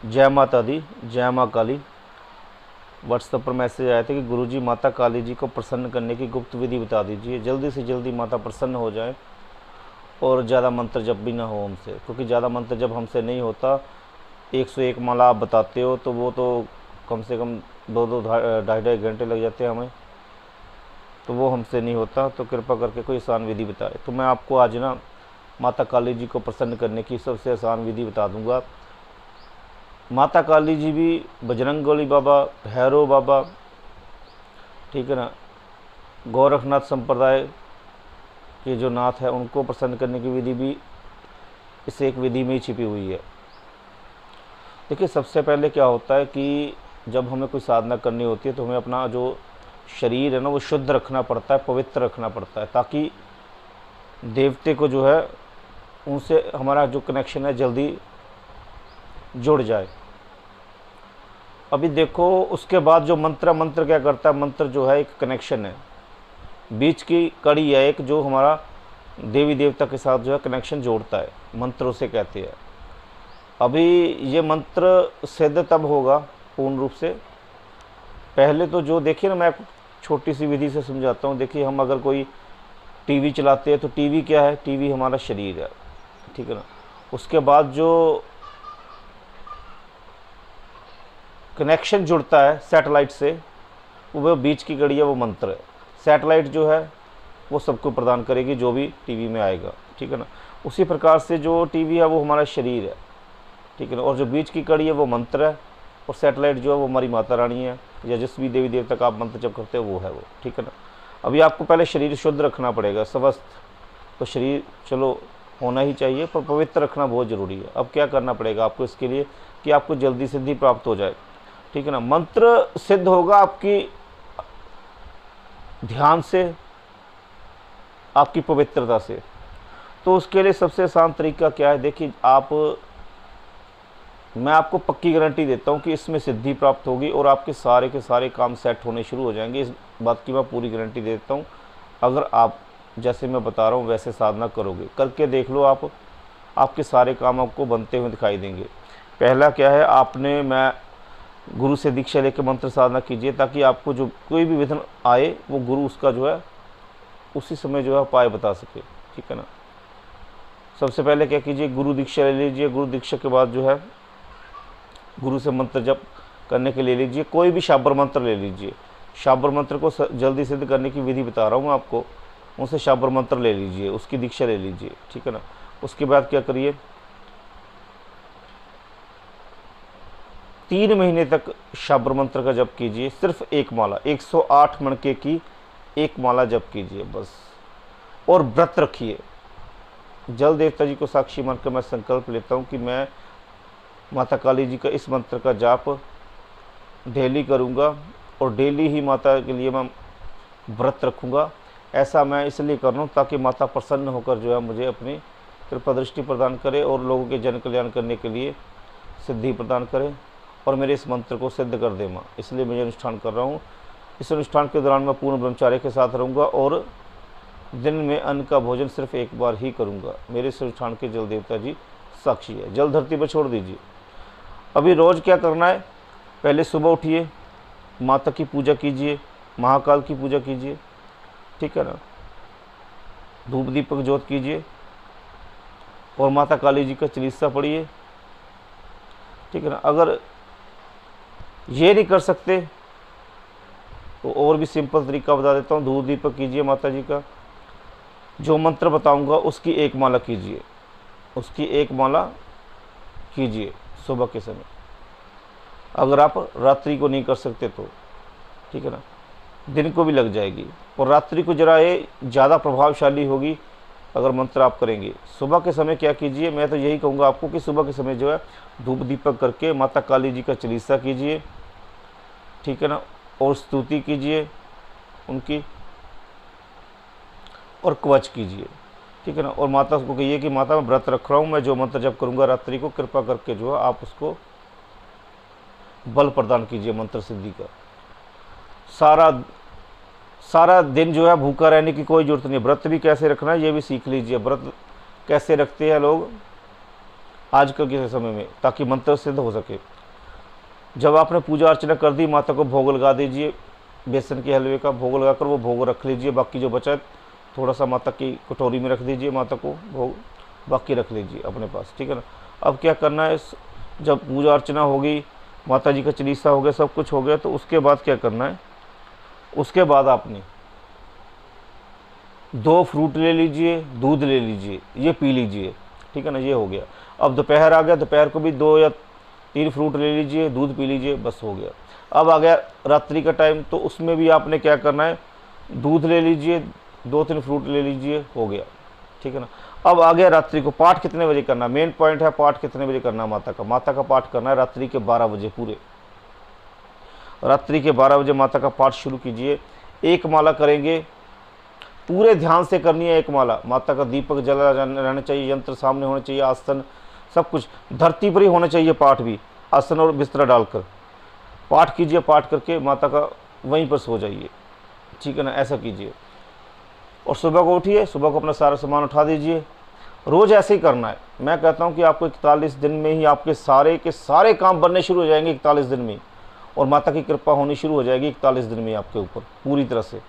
जय माता दी, जय माँ काली। व्हाट्सएप पर मैसेज आया था कि गुरुजी माता काली जी को प्रसन्न करने की गुप्त विधि बता दीजिए, जल्दी से जल्दी माता प्रसन्न हो जाए और ज़्यादा मंत्र जप भी ना हो हमसे, क्योंकि ज़्यादा मंत्र जप हमसे नहीं होता। 101 माला आप बताते हो तो वो तो कम से कम 2-2 ढाई घंटे लग जाते हैं हमें, तो वो हमसे नहीं होता। तो कृपा करके कोई आसान विधि बताए। तो मैं आपको आज ना माता काली जी को प्रसन्न करने की सबसे आसान विधि बता दूंगा। माता काली जी भी, बजरंगबली बाबा, भैरव बाबा, ठीक है ना, गोरखनाथ संप्रदाय के जो नाथ है उनको प्रसन्न करने की विधि भी इस एक विधि में ही छिपी हुई है। देखिए, सबसे पहले क्या होता है कि जब हमें कोई साधना करनी होती है तो हमें अपना जो शरीर है ना वो शुद्ध रखना पड़ता है, पवित्र रखना पड़ता है, ताकि देवते को जो है उनसे हमारा जो कनेक्शन है जल्दी जुड़ जाए। अभी देखो, उसके बाद जो मंत्र क्या करता है, मंत्र जो है एक कनेक्शन है, बीच की कड़ी है एक, जो हमारा देवी देवता के साथ जो है कनेक्शन जोड़ता है, मंत्र उसे कहते हैं। अभी ये मंत्र सिद्ध तब होगा पूर्ण रूप से, पहले तो जो देखिए ना, मैं छोटी सी विधि से समझाता हूँ। देखिए, हम अगर कोई टीवी चलाते हैं तो टीवी क्या है, टीवी हमारा शरीर है, ठीक है ना। उसके बाद जो कनेक्शन जुड़ता है सैटेलाइट से, वो बीच की कड़ी है, वो मंत्र है। सैटेलाइट जो है वो सबको प्रदान करेगी जो भी टीवी में आएगा, ठीक है ना। उसी प्रकार से जो टीवी है वो हमारा शरीर है, ठीक है ना, और जो बीच की कड़ी है वो मंत्र है, और सैटेलाइट जो है वो हमारी माता रानी है, या जिस भी देवी देवता का आप मंत्र जप करते हो वो है वो, ठीक है ना। अभी आपको पहले शरीर शुद्ध रखना पड़ेगा, स्वस्थ। तो शरीर चलो होना ही चाहिए, पर पवित्र रखना बहुत ज़रूरी है। अब क्या करना पड़ेगा आपको इसके लिए कि आपको जल्दी सिद्धि प्राप्त हो जाए, ठीक है ना। मंत्र सिद्ध होगा आपकी ध्यान से, आपकी पवित्रता से। तो उसके लिए सबसे आसान तरीका क्या है, देखिए मैं आपको पक्की गारंटी देता हूँ कि इसमें सिद्धि प्राप्त होगी और आपके सारे के सारे काम सेट होने शुरू हो जाएंगे। इस बात की मैं पूरी गारंटी देता हूँ। अगर आप जैसे मैं बता रहा हूँ वैसे साधना करोगे, करके देख लो आप, आपके सारे काम आपको बनते हुए दिखाई देंगे। पहला क्या है, मैं गुरु से दीक्षा लेकर मंत्र साधना कीजिए, ताकि आपको जो कोई भी विघ्न आए वो गुरु उसका जो है उसी समय जो है उपाय बता सके, ठीक है ना। सबसे पहले क्या कीजिए, गुरु दीक्षा ले लीजिए। गुरु दीक्षा के बाद जो है गुरु से मंत्र जप करने के ले लीजिए, कोई भी शाबर मंत्र ले लीजिए। शाबर मंत्र को जल्दी सिद्ध करने की विधि बता रहा हूँ मैं आपको, उनसे शाबर मंत्र ले लीजिए, उसकी दीक्षा ले लीजिए, ठीक है ना। उसके बाद क्या करिए, 3 महीने तक शाबर मंत्र का जप कीजिए, सिर्फ एक माला, 108 मणके की एक माला जप कीजिए बस। और व्रत रखिए। जल देवता जी को साक्षी मानकर मैं संकल्प लेता हूँ कि मैं माता काली जी का इस मंत्र का जाप डेली करूँगा, और डेली ही माता के लिए मैं व्रत रखूँगा। ऐसा मैं इसलिए कर रहा हूँ ताकि माता प्रसन्न होकर जो है मुझे अपनी कृपा दृष्टि प्रदान करे और लोगों के जन कल्याण करने के लिए सिद्धि प्रदान करे, और मेरे इस मंत्र को सिद्ध कर दे माँ। इसलिए मैं अनुष्ठान कर रहा हूँ। इस अनुष्ठान के दौरान मैं पूर्ण ब्रह्मचार्य के साथ रहूँगा, और दिन में अन्न का भोजन सिर्फ एक बार ही करूँगा। मेरे इस अनुष्ठान के जल देवता जी साक्षी है। जल धरती पर छोड़ दीजिए। अभी रोज़ क्या करना है, पहले सुबह उठिए, माता की पूजा कीजिए, महाकाल की पूजा कीजिए, ठीक है ना, धूप दीपक ज्योत कीजिए, और माता काली जी का चालीसा पढ़िए, ठीक है ना। अगर ये नहीं कर सकते तो और भी सिंपल तरीका बता देता हूँ। धूप दीपक कीजिए माता जी का, जो मंत्र बताऊंगा उसकी एक माला कीजिए, उसकी एक माला कीजिए सुबह के समय। अगर आप रात्रि को नहीं कर सकते तो ठीक है ना, दिन को भी लग जाएगी, और रात्रि को जरा ये ज़्यादा प्रभावशाली होगी अगर मंत्र आप करेंगे। सुबह के समय क्या कीजिए, मैं तो यही कहूँगा आपको कि सुबह के समय जो है धूप दीपक करके माता काली जी का चालीसा कीजिए, ठीक है ना, और स्तुति कीजिए उनकी, और कवच कीजिए, ठीक है ना। और माता को कहिए कि माता मैं व्रत रख रहा हूँ, मैं जो मंत्र जप करूँगा रात्रि को, कृपा करके जो है आप उसको बल प्रदान कीजिए मंत्र सिद्धि का। सारा दिन जो है भूखा रहने की कोई जरूरत नहीं है। व्रत भी कैसे रखना है ये भी सीख लीजिए। व्रत कैसे रखते हैं लोग, आजकल के समय में, ताकि मंत्र सिद्ध हो सके। जब आपने पूजा अर्चना कर दी, माता को भोग लगा दीजिए, बेसन के हलवे का भोग लगाकर वो भोग रख लीजिए। बाकी जो बचा थोड़ा सा माता की कटोरी में रख दीजिए, माता को भोग बाकी रख लीजिए अपने पास, ठीक है ना। अब क्या करना है, जब पूजा अर्चना होगी, माता जी का चालीसा हो गया, सब कुछ हो गया, तो उसके बाद क्या करना है, उसके बाद आपने 2 फ्रूट ले लीजिए, दूध ले लीजिए, ये पी लीजिए, ठीक है ना। ये हो गया। अब दोपहर आ गया, दोपहर को भी 2 या 3 फ्रूट ले लीजिए, दूध पी लीजिए, बस हो गया। अब आ गया रात्रि का टाइम, तो उसमें भी आपने क्या करना है, दूध ले लीजिए, 2-3 फ्रूट ले लीजिए, हो गया, ठीक है ना। अब आ गया रात्रि को। पाठ कितने बजे करना, मेन पॉइंट है, पाठ कितने बजे करना माता का। माता का पाठ करना है रात्रि के 12 बजे, पूरे रात्रि के 12 बजे माता का पाठ शुरू कीजिए। एक माला करेंगे, पूरे ध्यान से करनी है एक माला। माता का दीपक जला रहना चाहिए, यंत्र सामने होने चाहिए, आसन सब कुछ धरती पर ही होना चाहिए। पाठ भी आसन और बिस्तरा डालकर पाठ कीजिए। पाठ करके माता का वहीं पर सो जाइए, ठीक है ना, ऐसा कीजिए। और सुबह को उठिए, सुबह को अपना सारा सामान उठा दीजिए। रोज़ ऐसे ही करना है। मैं कहता हूँ कि आपको 41 दिन में ही आपके सारे के सारे काम बनने शुरू हो जाएंगे, 41 दिन में, और माता की कृपा होनी शुरू हो जाएगी 41 दिन में आपके ऊपर पूरी तरह से,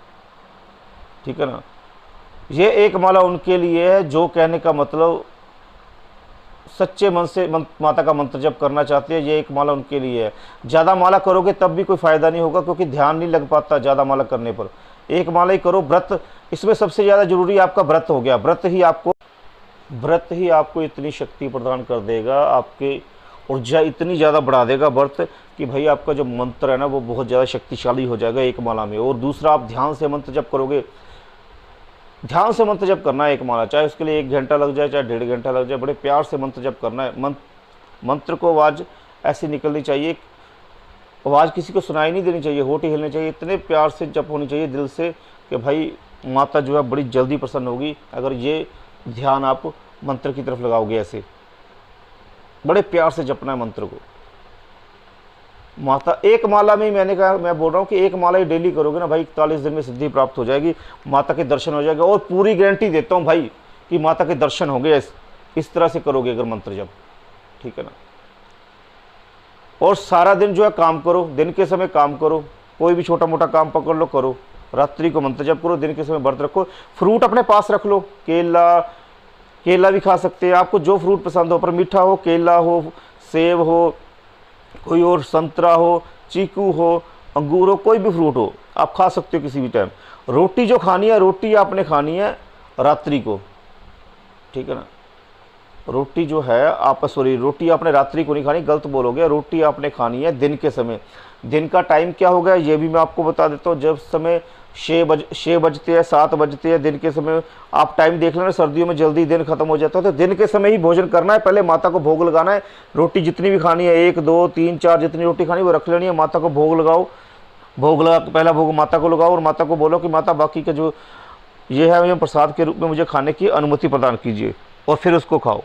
ठीक है ना। ये एक माला उनके लिए है जो कहने का मतलब सच्चे मन से माता का मंत्र जप करना चाहते हैं। ये एक माला उनके लिए है। ज़्यादा माला करोगे तब भी कोई फ़ायदा नहीं होगा, क्योंकि ध्यान नहीं लग पाता ज़्यादा माला करने पर। एक माला ही करो। व्रत इसमें सबसे ज़्यादा जरूरी आपका व्रत हो गया। व्रत ही आपको इतनी शक्ति प्रदान कर देगा, आपके ऊर्जा इतनी ज़्यादा बढ़ा देगा व्रत, कि भाई आपका जो मंत्र है ना वो बहुत ज़्यादा शक्तिशाली हो जाएगा एक माला में। और दूसरा, आप ध्यान से मंत्र जप करोगे। ध्यान से मंत्र जप करना है एक माला, चाहे उसके लिए 1 घंटा लग जाए, चाहे 1.5 घंटा लग जाए, बड़े प्यार से मंत्र जप करना है। मंत्र को आवाज़ ऐसी निकलनी चाहिए, आवाज़ किसी को सुनाई नहीं देनी चाहिए, होठ ही हिलने चाहिए। इतने प्यार से जप होनी चाहिए दिल से कि भाई माता जो है बड़ी जल्दी प्रसन्न होगी अगर ये ध्यान आप मंत्र की तरफ लगाओगे। ऐसे बड़े प्यार से जपना है मंत्र को। माता एक माला में ही, मैंने कहा, मैं बोल रहा हूँ कि एक माला ही डेली करोगे ना भाई, 41 दिन में सिद्धि प्राप्त हो जाएगी, माता के दर्शन हो जाएगा। और पूरी गारंटी देता हूँ भाई कि माता के दर्शन होंगे इस तरह से करोगे अगर मंत्र जप, ठीक है ना। और सारा दिन जो है काम करो, दिन के समय काम करो, कोई भी छोटा मोटा काम पकड़ लो, करो। रात्रि को मंत्र जप करो, दिन के समय व्रत रखो। फ्रूट अपने पास रख लो, केला भी खा सकते हैं, आपको जो फ्रूट पसंद हो, पर मीठा हो, केला हो, सेब हो, कोई और संतरा हो, चीकू हो, अंगूर हो, कोई भी फ्रूट हो, आप खा सकते हो किसी भी टाइम। रोटी जो खानी है, रोटी आपने खानी है रात्रि को, ठीक है ना। रोटी जो है रोटी आपने रात्रि को नहीं खानी, गलत बोलोगे। रोटी आपने खानी है दिन के समय। दिन का टाइम क्या होगा ये भी मैं आपको बता देता हूँ। जब समय 6 बजते हैं, 7 बजते हैं दिन के समय, आप टाइम देख लेना। सर्दियों में जल्दी दिन खत्म हो जाता है, तो दिन के समय ही भोजन करना है। पहले माता को भोग लगाना है। रोटी जितनी भी खानी है, 1, 2, 3, 4 जितनी रोटी खानी है वो रख लेनी है। माता को भोग लगाओ, पहला भोग माता को लगाओ और माता को बोलो कि माता बाकी का जो ये है मुझे प्रसाद के रूप में मुझे खाने की अनुमति प्रदान कीजिए, और फिर उसको खाओ।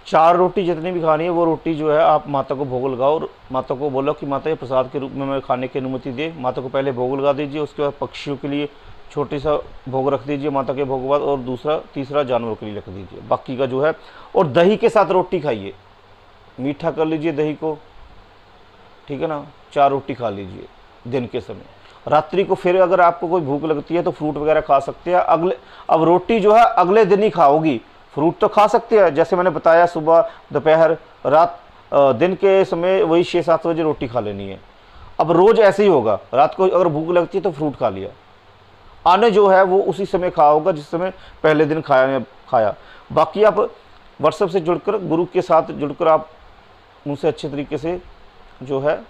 4 रोटी जितनी भी खानी है वो रोटी जो है आप माता को भोग लगाओ, और माता को बोलो कि माता ये प्रसाद के रूप में मैं खाने की अनुमति दे। माता को पहले भोग लगा दीजिए, उसके बाद पक्षियों के लिए छोटी सा भोग रख दीजिए माता के भोग के बाद, और तीसरा जानवरों के लिए रख दीजिए। बाकी का जो है, और दही के साथ रोटी खाइए, मीठा कर लीजिए दही को, ठीक है ना। 4 रोटी खा लीजिए दिन के समय। रात्रि को फिर अगर आपको कोई भूख लगती है तो फ्रूट वगैरह खा सकते हैं। अब रोटी जो है अगले दिन ही खाओगी। फ्रूट तो खा सकते हैं, जैसे मैंने बताया, सुबह, दोपहर, रात, दिन के समय वही 6-7 बजे रोटी खा लेनी है। अब रोज़ ऐसे ही होगा, रात को अगर भूख लगती है तो फ्रूट खा लिया, आने जो है वो उसी समय खाया होगा जिस समय पहले दिन खाया। बाकी आप व्हाट्सएप से जुड़कर, गुरु के साथ जुड़कर, आप उनसे अच्छे तरीके से जो है,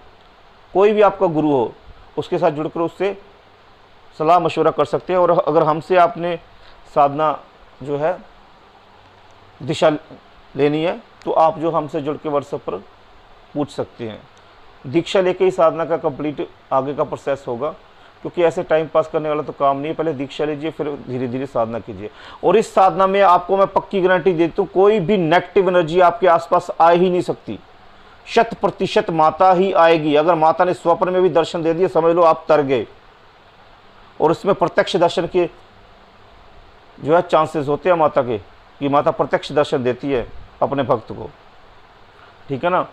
कोई भी आपका गुरु हो उसके साथ जुड़कर उससे सलाह मशवरा कर सकते हैं। और अगर हमसे आपने साधना जो है दिशा लेनी है तो आप जो हमसे जुड़ के व्हाट्सएप पर पूछ सकते हैं। दीक्षा लेके ही साधना का कंप्लीट आगे का प्रोसेस होगा, क्योंकि ऐसे टाइम पास करने वाला तो काम नहीं है। पहले दीक्षा लीजिए, फिर धीरे धीरे साधना कीजिए। और इस साधना में आपको मैं पक्की गारंटी देता हूँ, कोई भी नेगेटिव एनर्जी आपके आसपास आ ही नहीं सकती। 100% माता ही आएगी। अगर माता ने स्वप्न में भी दर्शन दे दिए, समझ लो आप तर गए। और इसमें प्रत्यक्ष दर्शन के जो है चांसेस होते हैं माता के, कि माता प्रत्यक्ष दर्शन देती है अपने भक्त को, ठीक है ना।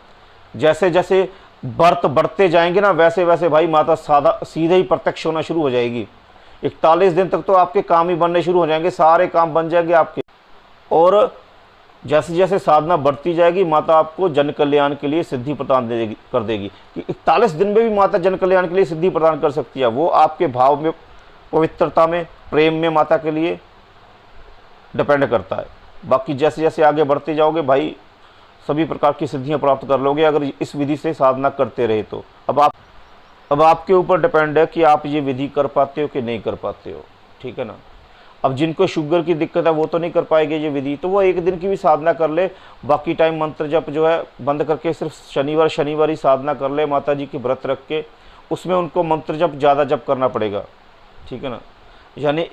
जैसे जैसे व्रत बढ़ते जाएंगे ना, वैसे वैसे भाई माता सीधे ही प्रत्यक्ष होना शुरू हो जाएगी। 41 दिन तक तो आपके काम ही बनने शुरू हो जाएंगे, सारे काम बन जाएंगे आपके। और जैसे जैसे साधना बढ़ती जाएगी, माता आपको जन कल्याण के लिए सिद्धि प्रदान कर देगी। कि 41 दिन में भी माता जन कल्याण के लिए सिद्धि प्रदान कर सकती है। वो आपके भाव में, पवित्रता में, प्रेम में माता के लिए डिपेंड करता है। बाकी जैसे जैसे आगे बढ़ते जाओगे भाई, सभी प्रकार की सिद्धियां प्राप्त कर लोगे, अगर इस विधि से साधना करते रहे तो। अब आपके ऊपर डिपेंड है कि आप ये विधि कर पाते हो कि नहीं कर पाते हो, ठीक है ना। अब जिनको शुगर की दिक्कत है वो तो नहीं कर पाएंगे ये विधि, तो वो एक दिन की भी साधना कर ले, बाकी टाइम मंत्र जप जो है बंद करके सिर्फ शनिवार ही साधना कर ले, माता जी की व्रत रख के। उसमें उनको मंत्र जप ज़्यादा जप करना पड़ेगा, ठीक है ना। यानी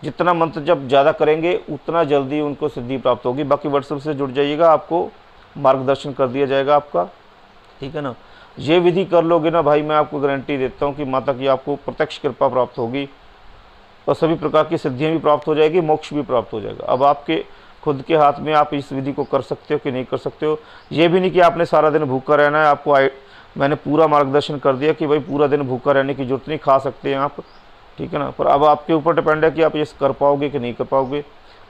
जितना मंत्र जप ज़्यादा करेंगे उतना जल्दी उनको सिद्धि प्राप्त होगी। बाकी व्हाट्सएप से जुड़ जाइएगा, आपको मार्गदर्शन कर दिया जाएगा आपका, ठीक है ना। ये विधि कर लोगे ना भाई, मैं आपको गारंटी देता हूँ कि माता की आपको प्रत्यक्ष कृपा प्राप्त होगी और सभी प्रकार की सिद्धियां भी प्राप्त हो जाएगी, मोक्ष भी प्राप्त हो जाएगा। अब आपके खुद के हाथ में, आप इस विधि को कर सकते हो कि नहीं कर सकते हो। ये भी नहीं कि आपने सारा दिन भूखा रहना है, आपको मैंने पूरा मार्गदर्शन कर दिया कि भाई पूरा दिन भूखा रहने की जरूरत नहीं, खा सकते हैं आप, ठीक है ना। पर अब आपके ऊपर डिपेंड है कि आप ये कर पाओगे कि नहीं कर पाओगे।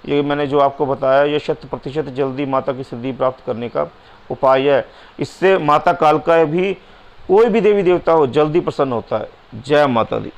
ये मैंने जो आपको बताया, ये 100% जल्दी माता की सिद्धि प्राप्त करने का उपाय है। इससे माता कालका भी, कोई भी देवी देवता हो, जल्दी प्रसन्न होता है। जय माता दी।